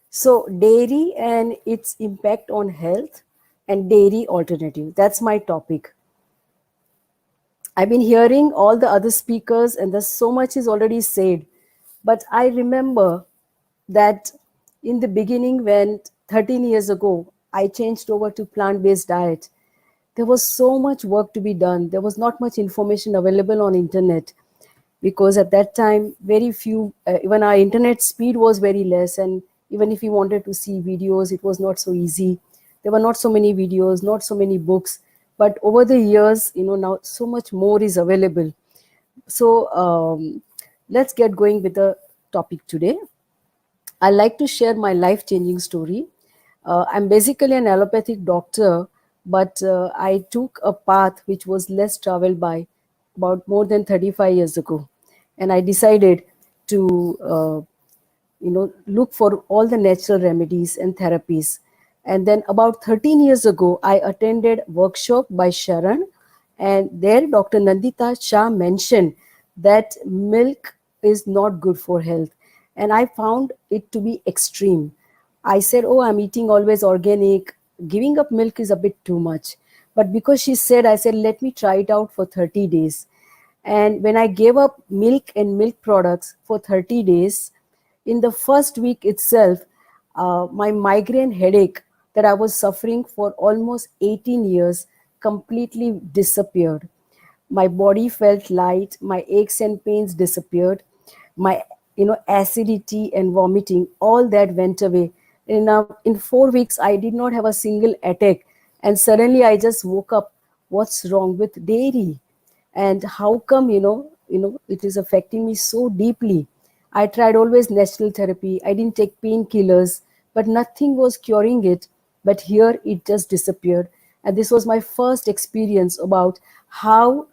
So, dairy and its impact on health and dairy alternative. That's my topic. I've been hearing all the other speakers, and there's so much is already said. But I remember that in the beginning, when 13 years ago, I changed over to plant based diet, there was so much work to be done. There was not much information available on internet because at that time very few even our internet speed was very less, and even if you wanted to see videos it was not so easy. There were not so many videos, not so many books, but over the years, now so much more is available. So let's get going with the topic today. I like to share my life changing story. I'm basically an allopathic doctor, but I took a path which was less traveled by about more than 35 years ago. And I decided to look for all the natural remedies and therapies. And then about 13 years ago I attended workshop by Sharon, and there Dr. Nandita Shah mentioned that milk is not good for health, and I found it to be extreme. I said, oh, I'm eating always organic, giving up milk is a bit too much. But because she said, I said, let me try it out for 30 days. And when I gave up milk and milk products for 30 days, in the first week itself, my migraine headache that I was suffering for almost 18 years completely disappeared. My body felt light, my aches and pains disappeared, my acidity and vomiting, all that went away. In 4 weeks, I did not have a single attack, and suddenly I just woke up. What's wrong with dairy? And how come it is affecting me so deeply? I tried always natural therapy, I didn't take painkillers, but nothing was curing it. But here it just disappeared. And this was my first experience about how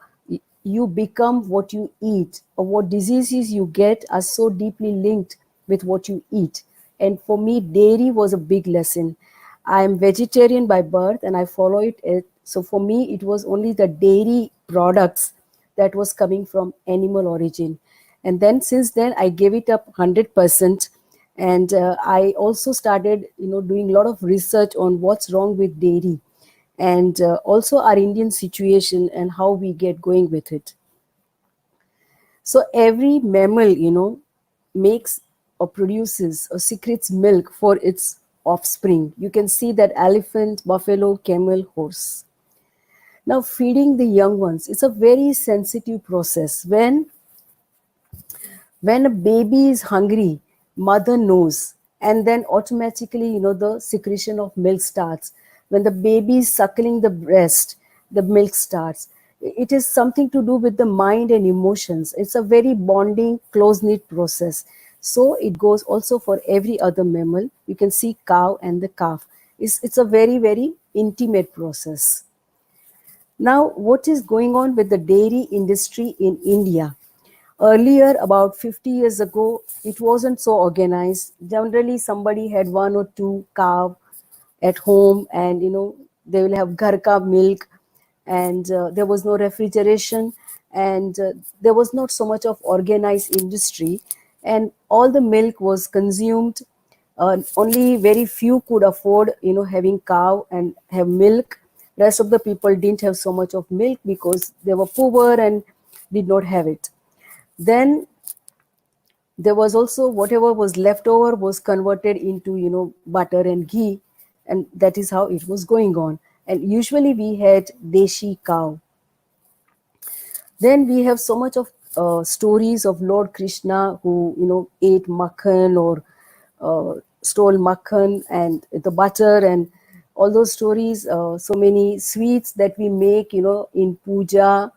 you become what you eat, or what diseases you get are so deeply linked with what you eat. And for me, dairy was a big lesson. I am vegetarian by birth and I follow it. So for me, it was only the dairy products that was coming from animal origin. And then since then, I gave it up 100%. And I also started, doing a lot of research on what's wrong with dairy, and also our Indian situation and how we get going with it. So every mammal, makes or produces or secretes milk for its offspring. You can see that elephant, buffalo, camel, horse. Now, feeding the young ones, it's a very sensitive process. When a baby is hungry, mother knows, and then automatically, the secretion of milk starts. When the baby is suckling the breast, the milk starts. It is something to do with the mind and emotions. It's a very bonding, close knit process. So it goes also for every other mammal. You can see cow and the calf. It's a very, very intimate process. Now, what is going on with the dairy industry in India? Earlier, about 50 years ago, it wasn't so organized. Generally, somebody had one or two cow at home, and they will have ghar ka milk, and there was no refrigeration, and there was not so much of organized industry, and all the milk was consumed. Only very few could afford having cow and have milk. Rest of the people didn't have so much of milk because they were poor and did not have it. Then there was also whatever was left over was converted into butter and ghee, and that is how it was going on. And usually we had deshi cow. Then we have so much of stories of Lord Krishna who ate makhan, or stole makhan and the butter, and all those stories. So many sweets that we make in puja,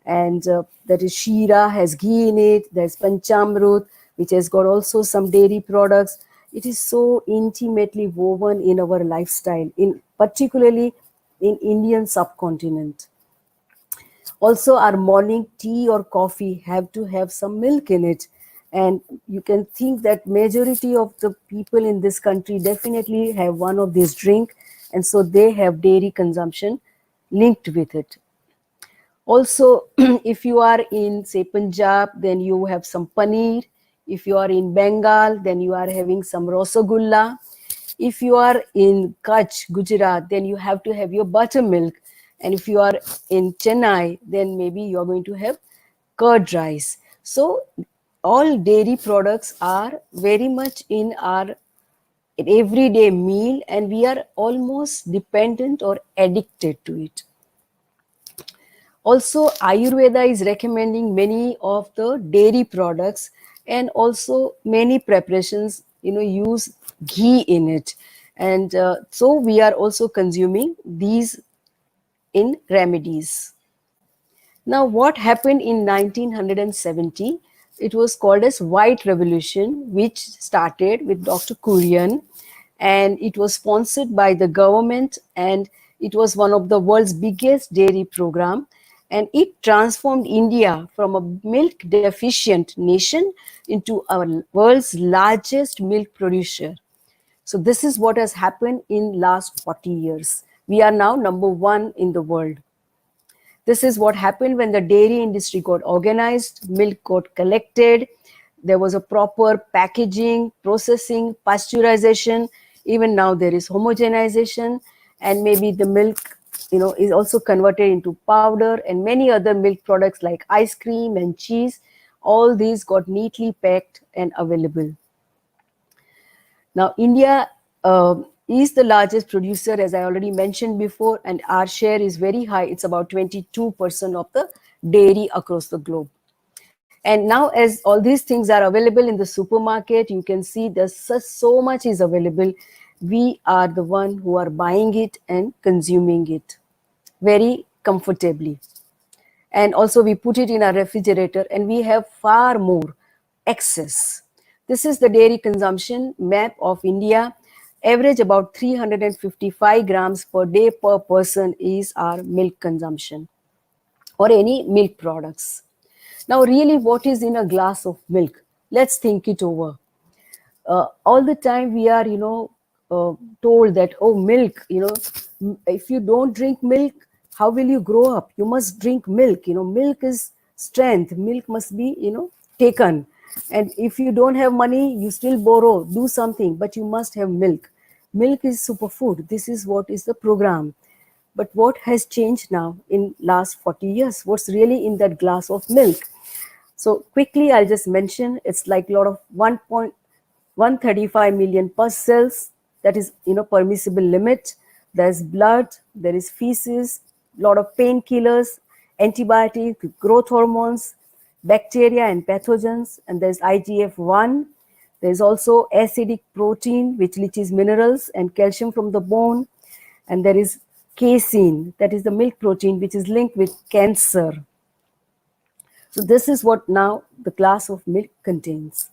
and that is shira, has ghee in it. There's panchamrut, which has got also some dairy products. It is so intimately woven in our lifestyle, in particularly in Indian subcontinent. Also, our morning tea or coffee have to have some milk in it, and you can think that majority of the people in this country definitely have one of these drink, and so they have dairy consumption linked with it. Also, if you are in, say, Punjab, then you have some paneer. If you are in Bengal, then you are having some Rasagulla. If you are in Kutch, Gujarat, then you have to have your buttermilk. And if you are in Chennai, then maybe you are going to have curd rice. So all dairy products are very much in our everyday meal, and we are almost dependent or addicted to it. Also, Ayurveda is recommending many of the dairy products, and also many preparations, use ghee in it. And so we are also consuming these in remedies. Now, what happened in 1970? It was called as White Revolution, which started with Dr. Kurian, and it was sponsored by the government, and it was one of the world's biggest dairy program, and it transformed India from a milk deficient nation into our world's largest milk producer. So this is what has happened in last 40 years. We are now number one in the world. This is what happened when the dairy industry got organized, milk got collected, there was a proper packaging, processing, pasteurization. Even now there is homogenization, and maybe the milk, is also converted into powder, and many other milk products like ice cream and cheese. All these got neatly packed and available. Now, India is the largest producer, as I already mentioned before, and our share is very high. It's about 22% of the dairy across the globe. And now, as all these things are available in the supermarket, you can see there's so much is available. We are the one who are buying it and consuming it very comfortably. And also we put it in our refrigerator, and we have far more excess. This is the dairy consumption map of India. Average about 355 grams per day per person is our milk consumption, or any milk products. Now, really, what is in a glass of milk? Let's think it over. All the time we are, told that, oh, milk, if you don't drink milk, how will you grow up? You must drink milk. Milk is strength. Milk must be, taken. And if you don't have money, you still borrow, do something, but you must have milk. Milk is superfood. This is what is the program. But what has changed now in last 40 years? What's really in that glass of milk? So quickly, I'll just mention, it's like a lot of 1.135 million pus cells. That is, permissible limit. There's blood, there is feces, a lot of painkillers, antibiotics, growth hormones, bacteria and pathogens, and there's IGF-1. There's also acidic protein, which leaches minerals and calcium from the bone. And there is casein, that is the milk protein, which is linked with cancer. So this is what now the glass of milk contains.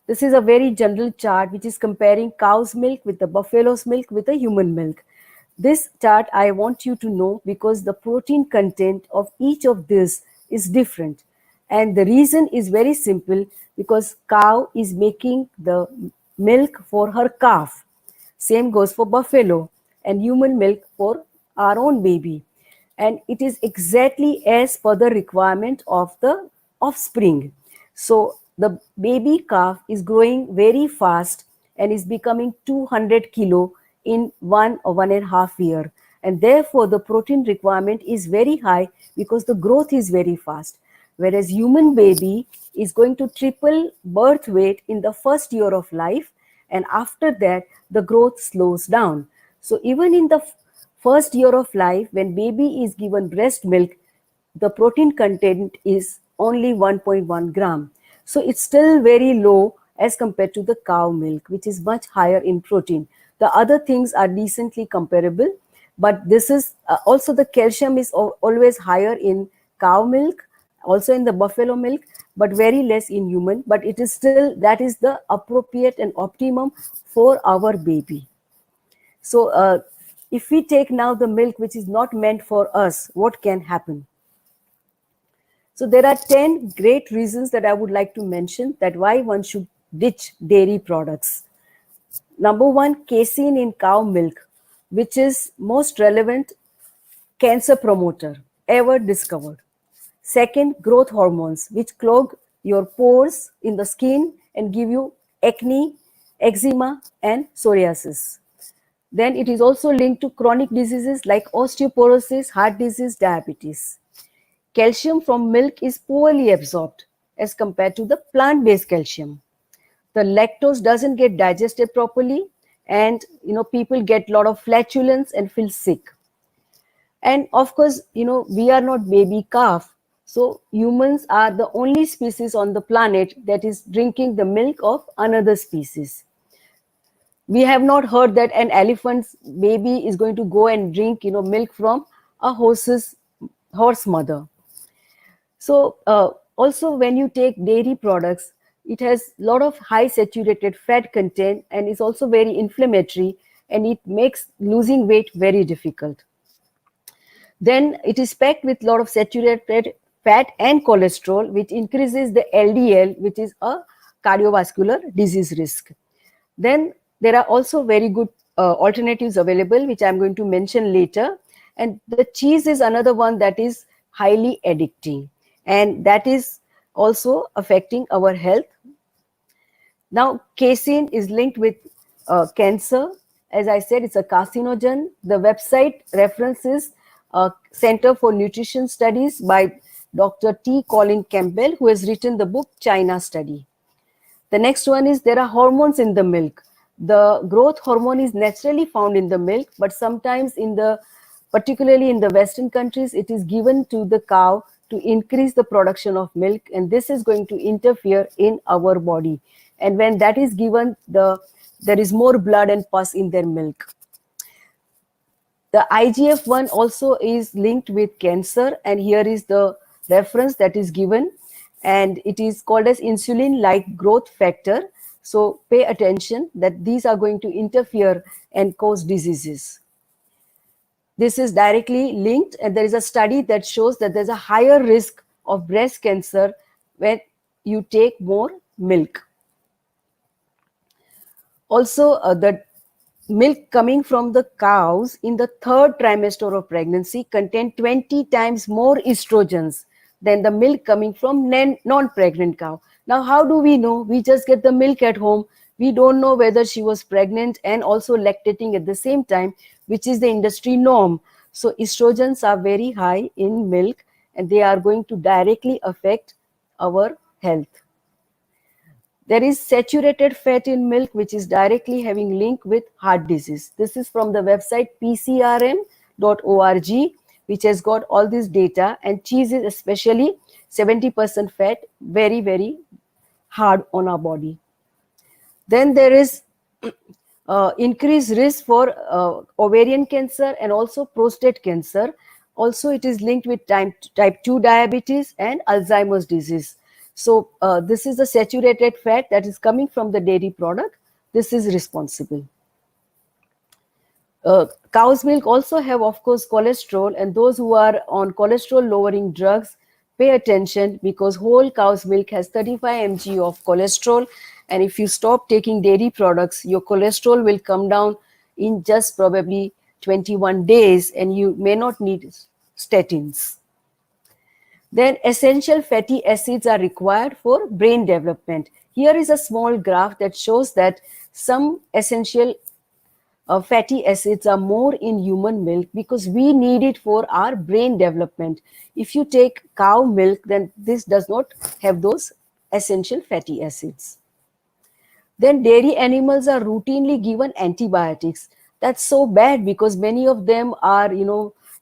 This is a very general chart which is comparing cow's milk with the buffalo's milk with the human milk. This chart I want you to know because the protein content of each of this is different. And the reason is very simple, because cow is making the milk for her calf. Same goes for buffalo, and human milk for our own baby. And it is exactly as per the requirement of the offspring. So the baby calf is growing very fast and is becoming 200 kilo in 1 or 1.5 years. And therefore, the protein requirement is very high because the growth is very fast. Whereas human baby is going to triple birth weight in the first year of life, and after that, the growth slows down. So even in the first year of life, when baby is given breast milk, the protein content is only 1.1 gram. So it's still very low as compared to the cow milk, which is much higher in protein. The other things are decently comparable, but this is also the calcium is always higher in cow milk, also in the buffalo milk, but very less in human. But it is still, that is the appropriate and optimum for our baby. So if we take now the milk which is not meant for us, what can happen? So there are 10 great reasons that I would like to mention that why one should ditch dairy products. Number one, casein in cow milk, which is most relevant cancer promoter ever discovered. Second, growth hormones, which clog your pores in the skin and give you acne, eczema, and psoriasis. Then it is also linked to chronic diseases like osteoporosis, heart disease, diabetes. Calcium from milk is poorly absorbed as compared to the plant-based calcium. The lactose doesn't get digested properly, and people get a lot of flatulence and feel sick. And of course, we are not baby calf. So humans are the only species on the planet that is drinking the milk of another species. We have not heard that an elephant's baby is going to go and drink, milk from a horse mother. So also when you take dairy products, it has a lot of high saturated fat content and is also very inflammatory, and it makes losing weight very difficult. Then it is packed with a lot of saturated fat and cholesterol, which increases the LDL, which is a cardiovascular disease risk. Then there are also very good alternatives available, which I'm going to mention later. And the cheese is another one that is highly addicting, and that is also affecting our health. Now, casein is linked with cancer. As I said, it's a carcinogen. The website references Center for Nutrition Studies by Dr. T. Colin Campbell, who has written the book China Study. The next one is there are hormones in the milk. The growth hormone is naturally found in the milk, but sometimes particularly in the Western countries, it is given to the cow to increase the production of milk, and this is going to interfere in our body. And when that is given, there is more blood and pus in their milk. The IGF-1 also is linked with cancer, and here is the reference that is given, and it is called as insulin-like growth factor. So pay attention that these are going to interfere and cause diseases. This is directly linked, and there is a study that shows that there's a higher risk of breast cancer when you take more milk. Also, the milk coming from the cows in the third trimester of pregnancy contain 20 times more estrogens than the milk coming from non-pregnant cow. Now, how do we know? We just get the milk at home. We don't know whether she was pregnant and also lactating at the same time, which is the industry norm. So estrogens are very high in milk, and they are going to directly affect our health. There is saturated fat in milk, which is directly having link with heart disease. This is from the website pcrm.org, which has got all this data, and cheese is especially 70% fat, very, very hard on our body. Then there is increased risk for ovarian cancer and also prostate cancer. Also, it is linked with type 2 diabetes and Alzheimer's disease. So this is the saturated fat that is coming from the dairy product. This is responsible. Cow's milk also have, of course, cholesterol, and those who are on cholesterol lowering drugs, pay attention, because whole cow's milk has 35 mg of cholesterol, and if you stop taking dairy products, your cholesterol will come down in just probably 21 days, and you may not need statins. Then essential fatty acids are required for brain development. Here is a small graph that shows that some essential fatty acids are more in human milk because we need it for our brain development. If you take cow milk, then this does not have those essential fatty acids. Then dairy animals are routinely given antibiotics. That's so bad because many of them are,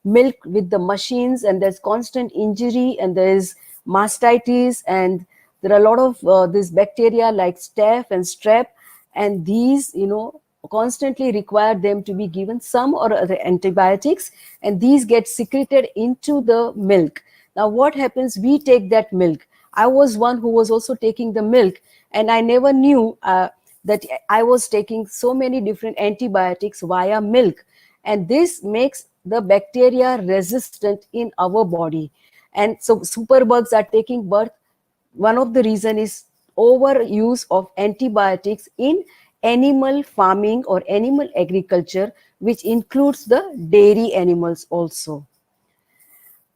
milked with the machines, and there's constant injury, and there is mastitis, and there are a lot of this bacteria like staph and strep, and these, constantly require them to be given some or other antibiotics, and these get secreted into the milk. Now, what happens? We take that milk. I was one who was also taking the milk, and I never knew that I was taking so many different antibiotics via milk, and this makes the bacteria resistant in our body, and so superbugs are taking birth. One of the reason is overuse of antibiotics in animal farming or animal agriculture, which includes the dairy animals also.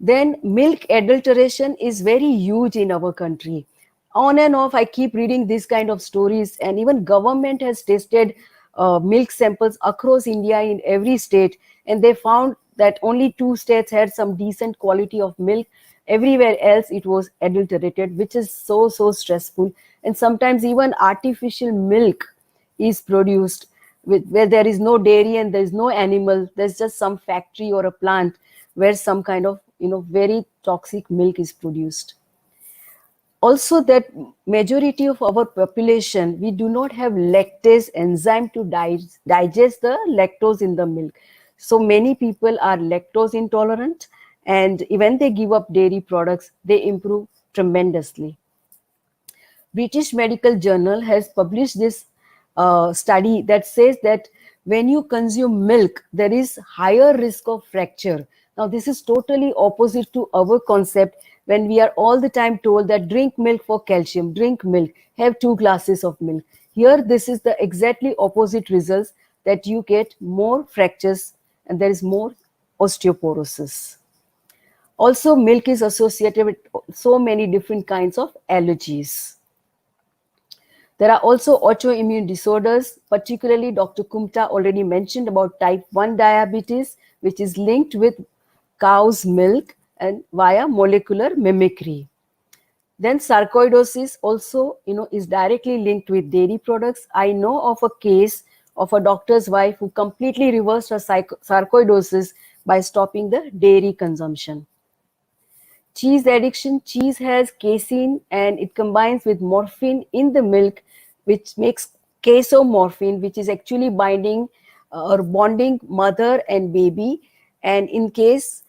Then milk adulteration is very huge in our country. On and off, I keep reading these kind of stories, and even government has tested milk samples across India in every state, and they found that only 2 states had some decent quality of milk. Everywhere else it was adulterated, which is so stressful. And sometimes even artificial milk is produced where there is no dairy and there is no animal, there's just some factory or a plant where some kind of very toxic milk is produced. Also, that majority of our population, we do not have lactase enzyme to digest the lactose in the milk. So many people are lactose intolerant, and when they give up dairy products, they improve tremendously. British Medical Journal has published this study that says that when you consume milk, there is higher risk of fracture. Now, this is totally opposite to our concept when we are all the time told that drink milk for calcium, drink milk, have 2 glasses of milk. Here, this is the exactly opposite results, that you get more fractures and there is more osteoporosis. Also, milk is associated with so many different kinds of allergies. There are also autoimmune disorders, particularly Dr. Kumta already mentioned about type 1 diabetes, which is linked with cow's milk and via molecular mimicry. Then sarcoidosis also, is directly linked with dairy products. I know of a case of a doctor's wife who completely reversed her sarcoidosis by stopping the dairy consumption. Cheese addiction. Cheese has casein and it combines with morphine in the milk, which makes casomorphine, which is actually binding or bonding mother and baby. And in case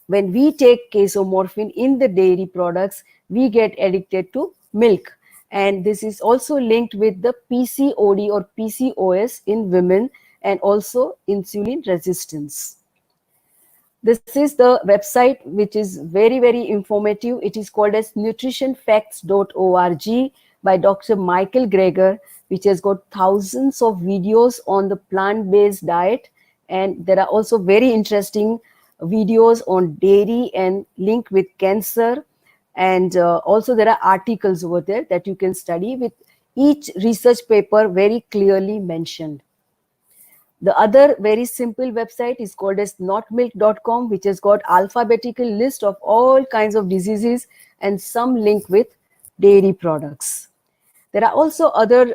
when we take casomorphine in the dairy products, we get addicted to milk. And this is also linked with the PCOD or PCOS in women, and also insulin resistance. This is the website which is very informative. It is called as nutritionfacts.org by Dr. Michael Greger, which has got thousands of videos on the plant-based diet. And there are also very interesting videos on dairy and linked with cancer. And also there are articles over there that you can study with each research paper very clearly mentioned. The other very simple website is called as notmilk.com, which has got alphabetical list of all kinds of diseases and some link with dairy products. There are also other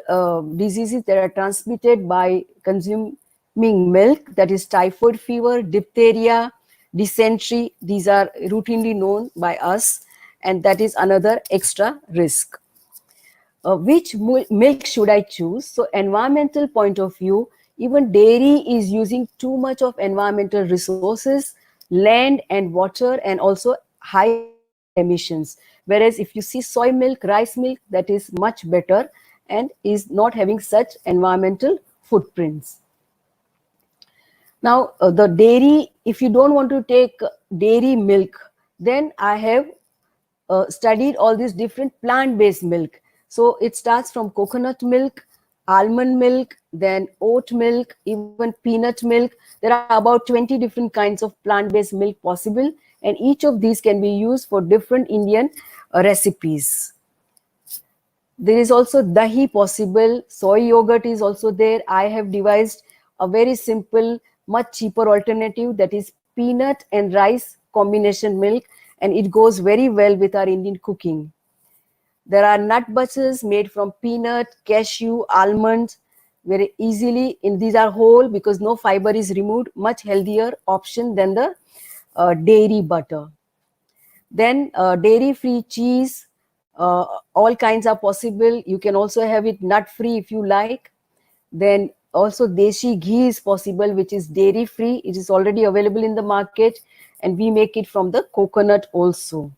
diseases that are transmitted by consuming milk, that is typhoid fever, diphtheria, dysentery. These are routinely known by us, and that is another extra risk. Which milk should I choose? So environmental point of view, even dairy is using too much of environmental resources, land and water, and also high emissions. Whereas if you see soy milk, rice milk, that is much better and is not having such environmental footprints. Now, the dairy, if you don't want to take dairy milk, then I have studied all these different plant-based milk. So it starts from coconut milk, almond milk, then oat milk, even peanut milk. There are about 20 different kinds of plant-based milk possible, and each of these can be used for different Indian recipes. There is also dahi possible, soy yogurt is also there. I have devised a very simple, much cheaper alternative, that is peanut and rice combination milk, and it goes very well with our Indian cooking. There are nut butters made from peanut, cashew, almonds, very easily, and these are whole because no fiber is removed, much healthier option than the dairy butter. Then dairy-free cheese, all kinds are possible. You can also have it nut-free if you like. Then also deshi ghee is possible, which is dairy-free. It is already available in the market, and we make it from the coconut also.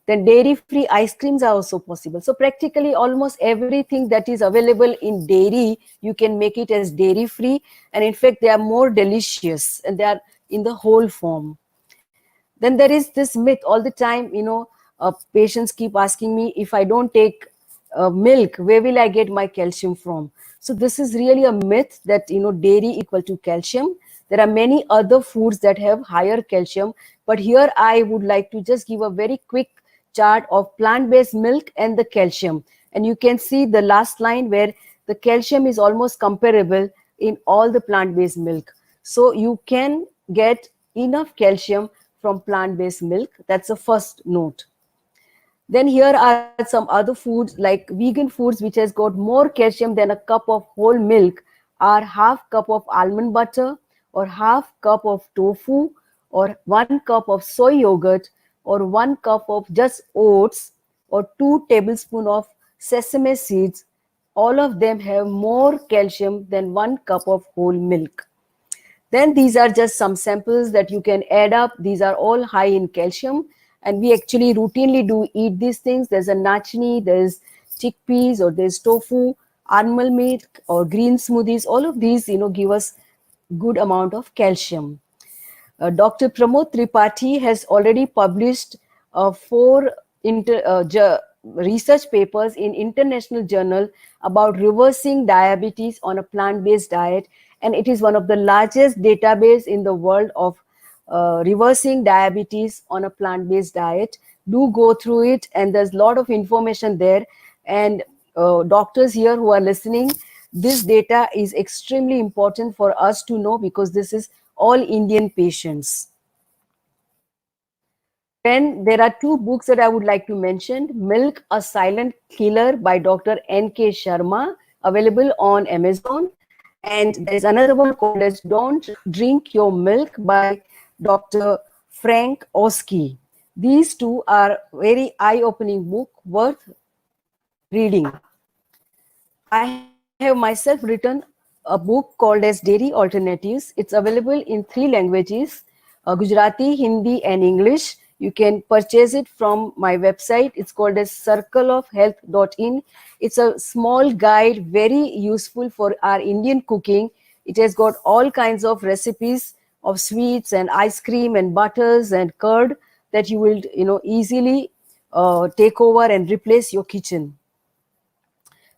Then dairy-free ice creams are also possible. So practically almost everything that is available in dairy, you can make it as dairy-free. And in fact, they are more delicious and they are in the whole form. Then there is this myth all the time, patients keep asking me, if I don't take milk, where will I get my calcium from? So this is really a myth that, dairy equal to calcium. There are many other foods that have higher calcium, but here I would like to just give a very quick chart of plant-based milk and the calcium. And you can see the last line where the calcium is almost comparable in all the plant-based milk. So you can get enough calcium from plant-based milk. That's the first note. Then here are some other foods like vegan foods, which has got more calcium than a cup of whole milk, are half cup of almond butter, or half cup of tofu, or 1 cup of soy yogurt, or 1 cup of just oats, or 2 tablespoons of sesame seeds. All of them have more calcium than 1 cup of whole milk. Then these are just some samples that you can add up. These are all high in calcium, and we actually routinely do eat these things. There's a nachni, there's chickpeas, or there's tofu, animal meat, or green smoothies. All of these, give us good amount of calcium. Dr. Pramod Tripathi has already published four research papers in international journal about reversing diabetes on a plant-based diet, and it is one of the largest database in the world of reversing diabetes on a plant-based diet. Do go through it, and there's a lot of information there. And doctors here who are listening, this data is extremely important for us to know, because this is all Indian patients. Then there are two books that I would like to mention. Milk, a Silent Killer by Dr. N.K. Sharma, available on Amazon. And there is another one called as Don't Drink Your Milk by Dr. Frank Oski. These two are very eye-opening book worth reading. I have myself written a book called as Dairy Alternatives. It's available in 3 languages, Gujarati, Hindi, and English. You can purchase it from my website. It's called as circleofhealth.in. It's a small guide, very useful for our Indian cooking. It has got all kinds of recipes of sweets and ice cream and butters and curd that you will easily take over and replace your kitchen.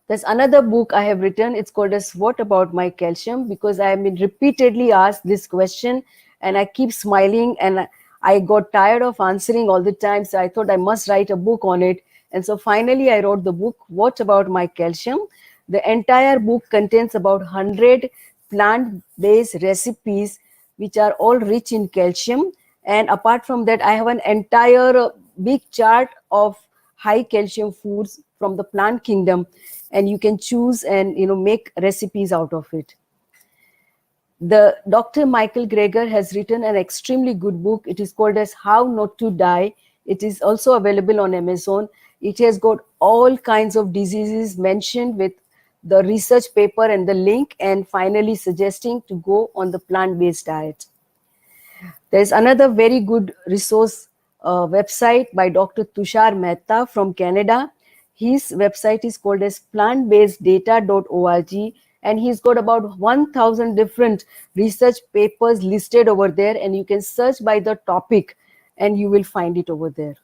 There's another book I have written. It's called as What About My Calcium? Because I have been repeatedly asked this question, and I keep smiling, and I got tired of answering all the time. So I thought I must write a book on it. And so finally I wrote the book, What About My Calcium? The entire book contains about 100 plant-based recipes, which are all rich in calcium. And apart from that, I have an entire big chart of high calcium foods from the plant kingdom, and you can choose and make recipes out of it. The Dr. Michael Greger has written an extremely good book. It is called as How Not to Die. It is also available on Amazon. It has got all kinds of diseases mentioned with the research paper and the link, and finally suggesting to go on the plant-based diet. There's another very good resource website by Dr. Tushar Mehta from Canada. His website is called as plantbaseddata.org, and he's got about 1,000 different research papers listed over there, and you can search by the topic and you will find it over there.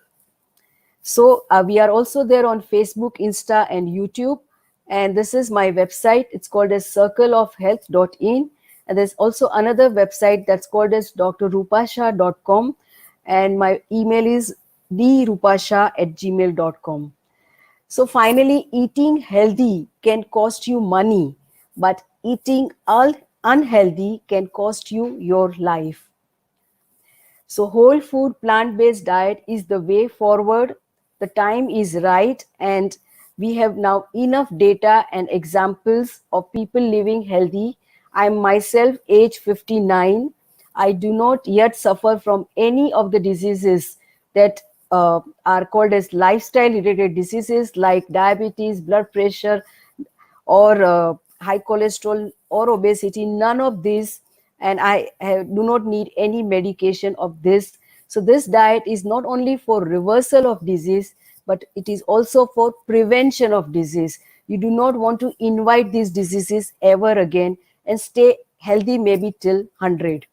So we are also there on Facebook, Insta, and YouTube. And this is my website. It's called as circleofhealth.in. And there's also another website that's called as drrupasha.com. And my email is drupasha@gmail.com. So finally, eating healthy can cost you money, but eating unhealthy can cost you your life. So whole food plant-based diet is the way forward. The time is right, and we have now enough data and examples of people living healthy. I am myself age 59. I do not yet suffer from any of the diseases that are called as lifestyle related diseases like diabetes, blood pressure, or high cholesterol or obesity. None of these, and I do not need any medication of this. So this diet is not only for reversal of disease, but it is also for prevention of disease. You do not want to invite these diseases ever again, and stay healthy maybe till 100.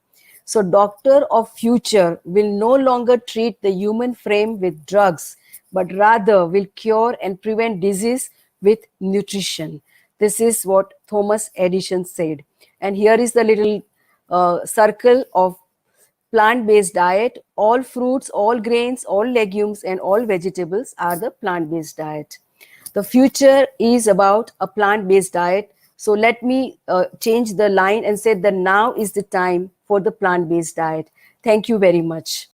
So doctor of future will no longer treat the human frame with drugs, but rather will cure and prevent disease with nutrition. This is what Thomas Edison said. And here is the little circle of plant-based diet. All fruits, all grains, all legumes, and all vegetables are the plant-based diet. The future is about a plant-based diet. So let me change the line and say that now is the time for the plant-based diet. Thank you very much.